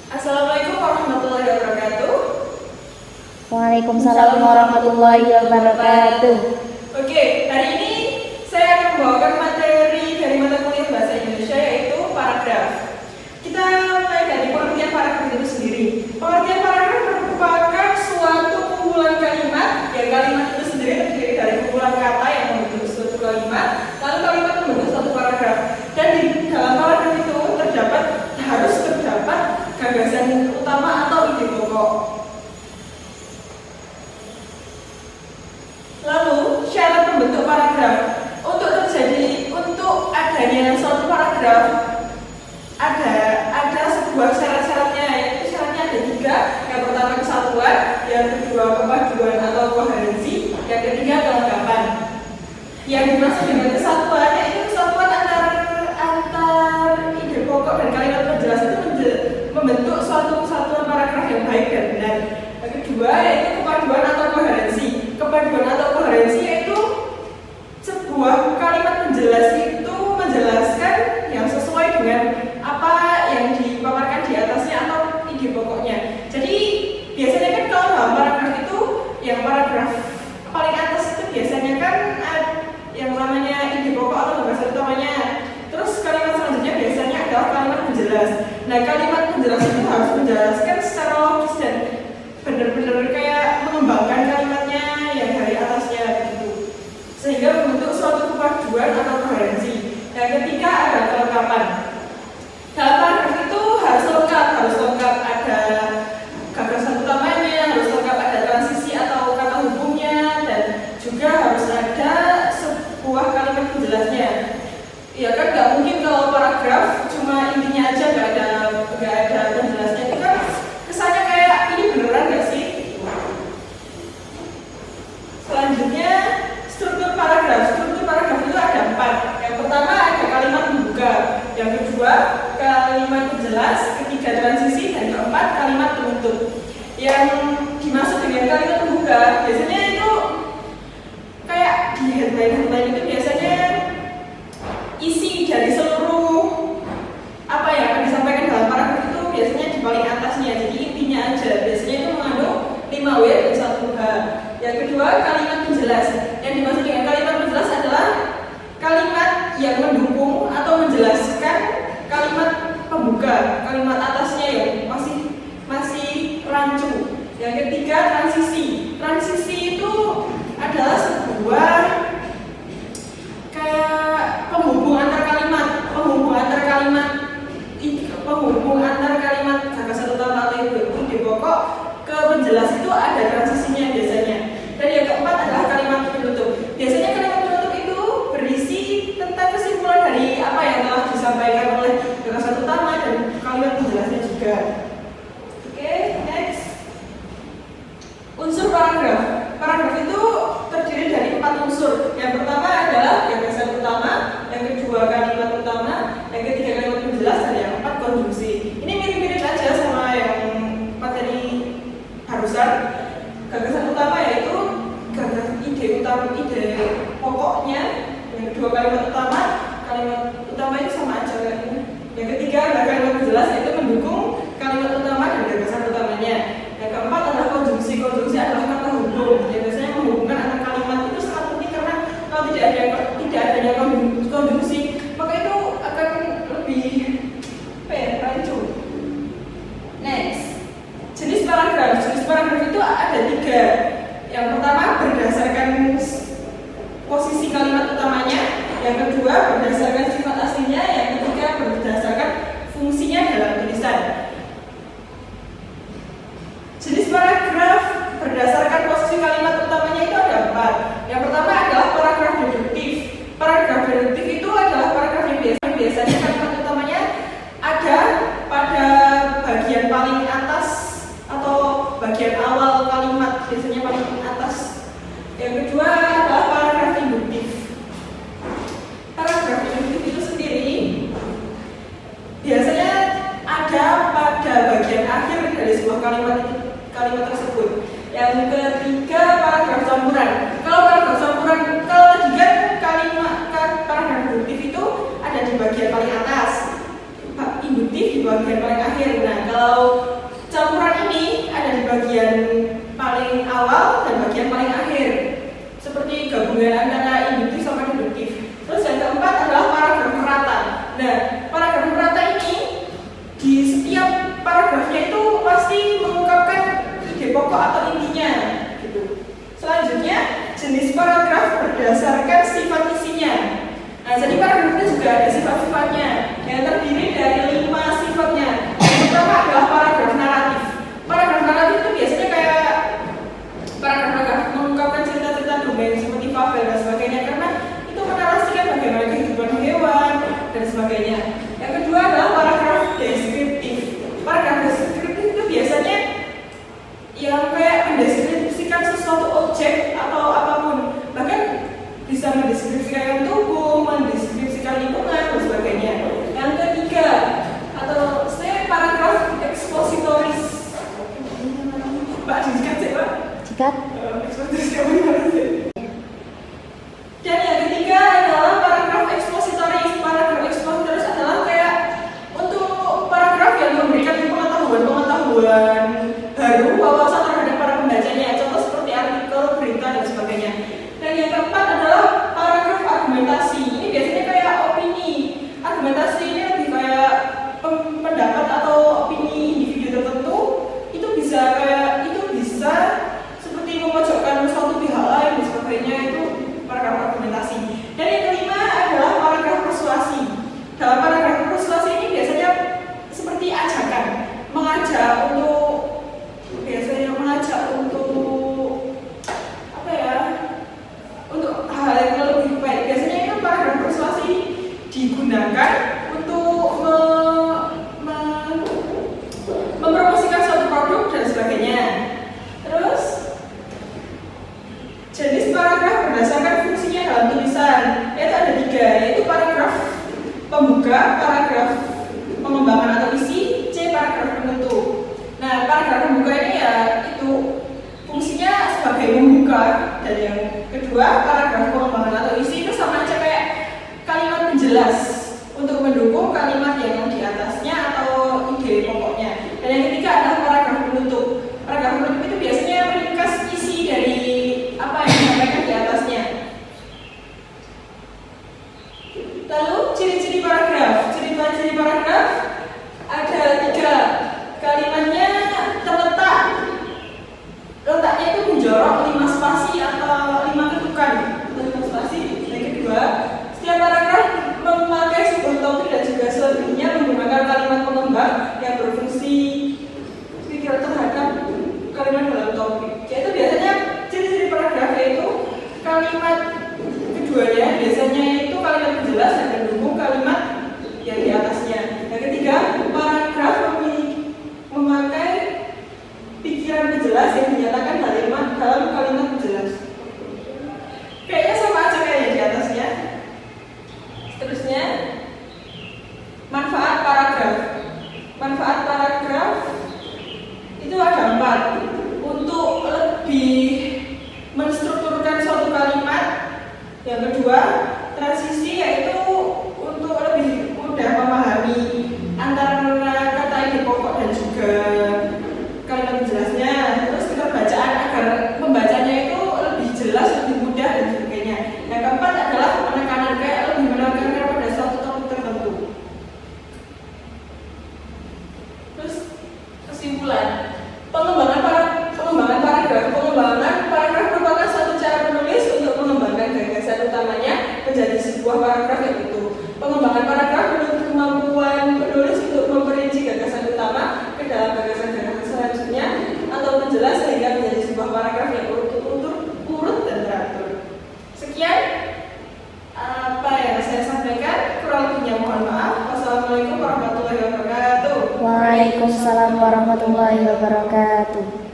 Assalamualaikum warahmatullahi wabarakatuh. Waalaikumsalam warahmatullahi wabarakatuh. Oke, hari ini saya akan membawakan materi dari mata kuliah Bahasa Indonesia yaitu paragraf. Kita mulai dari pengertian paragraf itu sendiri. Pengertian paragraf merupakan suatu kumpulan kalimat, yang kalimat itu sendiri terdiri dari kumpulan kata yang membentuk suatu kalimat, lalu kalimat membentuk suatu paragraf. Dan di dalam paragraf itu harus terdapat gagasan utama atau ide pokok. Lalu syarat membentuk paragraf. Untuk adanya suatu paragraf ada sebuah syarat-syaratnya, yaitu syaratnya ada 3. Yang pertama kesatuan, yang kedua kepaduan atau koherensi, yang ketiga kelengkapan. Yang dimaksud dengan kesatuan yaitu kesatuan antar ide pokok dan kalimat penjelas itu membentuk suatu kesatuan paragraf yang baik dan benar. Yang kedua yaitu kepaduan atau koherensi. Kepaduan atau koherensi yaitu sebuah kalimat penjelas itu menjelaskan yang sesuai dengan apa yang dipaparkan di atasnya atau ide pokoknya. Jadi biasanya kan kalau dalam paragraf itu, yang paragraf paling atas itu biasanya kan yang namanya ide pokok atau gagasan utamanya. Terus kalimat selanjutnya biasanya adalah kalimat penjelas. Nah, kalimat penjelas itu harus menjelaskan secara logis dan benar-benar kayak mengembangkan kalimatnya yang dari atasnya gitu, sehingga membentuk suatu kepaduan atau koherensi. Yang ketiga ada kelengkapan. Dalam paragraf itu harus lengkap ada gagasan utamanya, harus lengkap ada transisi atau kata hubungnya, dan juga harus ada sebuah kalimat penjelasnya. Ya kan nggak mungkin kalau paragraf cuma intinya aja nggak ada penjelasnya, itu kan kesannya kayak ini beneran nggak sih? Selanjutnya struktur paragraf. Struktur paragraf itu ada 4. Yang pertama ada kalimat pembuka, yang kedua kalimat penjelas, ketiga transisi, dan keempat kalimat penutup. Yang dimaksud dengan kalimat pembuka biasanya itu kayak di headline itu biasanya isi dari seluruh apa yang akan disampaikan dalam paragraf itu biasanya di paling atasnya, jadi intinya aja. Biasanya itu mengandung 5W dan 1H. Yang kedua kalimat penjelas. Yang dimaksud dengan kalimat penjelas adalah kalimat yang mendukung atau menjelaskan kalimat pembuka, kalimat atasnya yang masih rancu. Yang ketiga transisi. Transisi itu adalah sebuah kayak penghubung antar kalimat gagasan utama atau ide pokok ke penjelas, itu ada transisinya biasanya. Dan yang keempat adalah kalimat penutup. Biasanya kalimat penutup itu berisi tentang kesimpulan dari apa yang telah disampaikan oleh gagasan utama dan kalimat penjelasnya juga. Oke, next. Unsur paragraf. Paragraf itu terdiri dari 4 unsur. Yang pertama adalah gagasan utama, yang kedua kalimat utama, yang ketiga kalimat penjelas, dan yang keempat konjungsi. Ini mirip-mirip aja sama yang materi barusan. Gagasan utama yaitu ide pokoknya, yang kedua kalimat utama itu sama aja kan. Yang ketiga adalah kalimat penjelas, yaitu mendukung kalimat utama dan gagasan utamanya. Yang keempat adalah konjungsi. Konjungsi adalah kata hubung yang biasanya menghubungkan antar kalimat. Itu sangat penting karena kalau tidak adanya konjungsi, maka itu akan lebih rancu. Next, jenis paragraf. Jenis paragraf itu ada 3. Yang pertama berdasarkan posisi kalimat utamanya, yang kedua berdasarkan sifat aslinya, yang ketiga berdasarkan fungsinya dalam tulisan. Jenis paragraf berdasarkan posisi kalimat utamanya itu ada 4. Yang pertama adalah paragraf deduktif. Paragraf deduktif itu adalah paragraf yang biasanya kalimat utamanya ada pada bagian paling atas atau bagian awal kalimat, biasanya paling atas. Yang kedua adalah paragraf induktif. Paragraf induktif itu sendiri biasanya ada pada bagian akhir dari sebuah kalimat tersebut. Yang ketiga paragraf campuran. Kalau tadi kan paragraf induktif itu ada di bagian paling atas, induktif di bagian paling akhir. Nah, kalau setiap paragrafnya itu pasti mengungkapkan ide pokok atau intinya gitu. Selanjutnya, jenis paragraf berdasarkan sifat isinya. Nah, jadi paragraf itu juga ada sifat-sifatnya yang terdiri dari 5 sifatnya. Yang pertama adalah paragraf naratif. Paragraf naratif itu biasanya kayak paragraf mengungkapkan cerita-cerita dongeng seperti fabel dan sebagainya, karena itu menarasikan bagaimana kehidupan hewan dan sebagainya. Yang kedua adalah paragraf deskriptif. Paragraf deskriptif itu biasanya yang kayak mendeskripsikan sesuatu objek atau apapun, bahkan bisa mendeskripsikan tubuh, mendeskripsikan lingkungan dan sebagainya. Yang ketiga atau saya paragraf ekspositoris. Pak Jikat sih Pak? Cikat. Ekspositoris kamu gimana sih? Dan yang ketiga adalah paragraf ekspositoris. Paragraf ekspositoris adalah kayak untuk paragraf yang memberikan pengetahuan baru, wawasan terhadap para pembacanya. Contoh seperti artikel, berita dan sebagainya. Dan yang keempat adalah paragraf argumentasi. Ini biasanya kayak opini. Argumentasi ini lebih kayak pendapat atau opini individu tertentu. Itu bisa seperti memojokkan suatu pihak lain dan sebagainya. Itu paragraf argumentasi. Dan yang kelima adalah paragraf persuasi. Dalam paragraf persuasi ini biasanya seperti ajakan, mengajak untuk hal yang lebih baik. Biasanya itu paragraf persuasi digunakan untuk mempromosikan suatu produk dan sebagainya. Terus jenis paragraf berdasarkan fungsinya dalam tulisan, yaitu ada 3, yaitu paragraf pembuka, paragraf pengembangan atau isi, C paragraf penutup. Nah, paragraf pembuka ini ya itu fungsinya sebagai membuka, dan yang kedua paragraf pengembangan atau isi itu sama aja kayak kalimat penjelas untuk mendukung kalimat yang di atasnya atau ide pokoknya. Dan yang ketiga adalah paragraf penutup. Paragraf penutup itu biasanya meringkas isi dari apa yang disampaikan di atasnya. Lalu ciri-ciri paragraf. Ciri-ciri paragraf ada 3. Kalimatnya terletak. Letaknya itu menjorok 5 spasi atau 5 ketukan. 5 spasi. Yang kedua, setiap paragraf memakai sebuah topik dan juga selebihnya menggunakan kalimat pengembang yang berfungsi pikiran terhadap kalimat dalam topik. Yaitu biasanya ciri-ciri paragraf yaitu kalimat keduanya biasanya itu kalimat penjelas dan mendukung kalimat yang di atasnya. Yang ketiga, paragraf memakai pikiran penjelas yang dinyatakan dalam kalimat penjelas. Kayaknya sama aja kayak yang di atasnya. Seterusnya, manfaat paragraf. Manfaat paragraf itu ada 4. Untuk lebih menstrukturkan suatu kalimat. Yang kedua, transisi, yaitu untuk lebih mudah memahami antara kata ide pokok dan juga kalimat penjelasnya. Terus keterbacaan agar membacanya itu lebih jelas, lebih mudah dan sebagainya. Yang keempat adalah penekanan, kayak lebih menekankan pada suatu topik tertentu. Terus kesimpulan, pengembangan paragraf. Pengembangan paragraf merupakan suatu cara penulis untuk mengembangkan gagasan utamanya menjadi sebuah paragraf yang utuh. Pengembangan paragraf menuntut kemampuan penulis untuk memperinci gagasan utama ke dalam gagasan-gagasan selanjutnya atau menjelas sehingga menjadi sebuah paragraf yang urut dan teratur. Sekian apa yang saya sampaikan, kurang lebihnya mohon maaf. Wassalamualaikum warahmatullahi wabarakatuh. Waalaikumsalam warahmatullahi wabarakatuh.